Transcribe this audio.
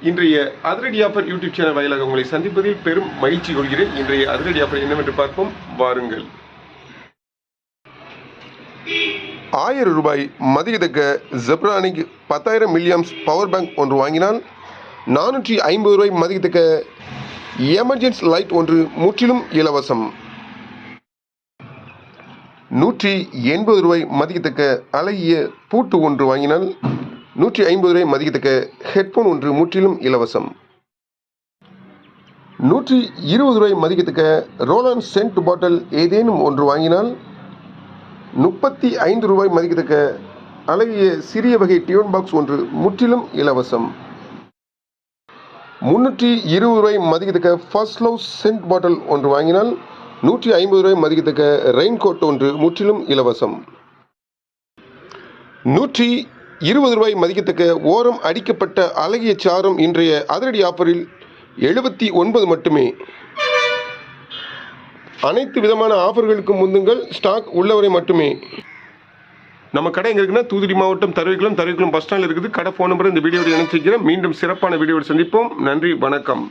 இன்றைய அதிரடி offer YouTube channel வாயிலாக உங்களை சந்திப்பதில் பெரும் மகிழ்ச்சி கொள்கிறேன். இன்றைய அதிரடி ஆஃபர் என்னவென்று பார்ப்போம் வாருங்கள். 1000 ரூபாய் மதிக்கத்தக்க ஜெப்ரானிக் 10,000 மில்லியம்ஸ் பவர் பேங்க் ஒன்று வாங்கினால் 450 ரூபாய் மதிக்கத்தக்க எமர்ஜென்சி லைட் ஒன்று முற்றிலும் இலவசம். 180 ரூபாய் மதிக்கத்தக்க அழகிய பூட்டு ஒன்று வாங்கினால் 150 ரூபாய் மதிக்கத்தக்க ஹெட்ஃபோன் ஒன்று முற்றிலும் இலவசம். 120 ரூபாய் மதிக்கத்தக்க ரோலான் சென்ட் பாட்டில் ஏதேனும் ஒன்று வாங்கினால் 35 ரூபாய் மதிக்கத்தக்க அழகிய சிறிய வகை டியூன் பாக்ஸ் ஒன்று முற்றிலும் இலவசம். 320 ரூபாய் மதிக்கத்தக்க ஃபர்ஸ்ட் லவ் சென்ட் பாட்டில் ஒன்று வாங்கினால் 150 ரூபாய் மதிக்கத்தக்க ரெயின் கோட் ஒன்று முற்றிலும் இலவசம். 120 ரூபாய் மதிக்கத்தக்க ஓரம் அடிக்கப்பட்ட அழகிய சாரம் இன்றைய அதிரடி ஆஃபரில் 79 மட்டுமே. அனைத்து விதமான ஆஃபர்களுக்கும் முந்துங்கள், ஸ்டாக் உள்ளவரை மட்டுமே. நம்ம கடை எங்கே இருக்குன்னா தூத்துக்குடி மாவட்டம் தருவைக்குளம் பஸ் ஸ்டாண்டில் இருக்குது. கடை ஃபோன் நம்பர் இந்த வீடியோவில் இணைச்சிக்கிறேன். மீண்டும் சிறப்பான வீடியோவில் சந்திப்போம். நன்றி, வணக்கம்.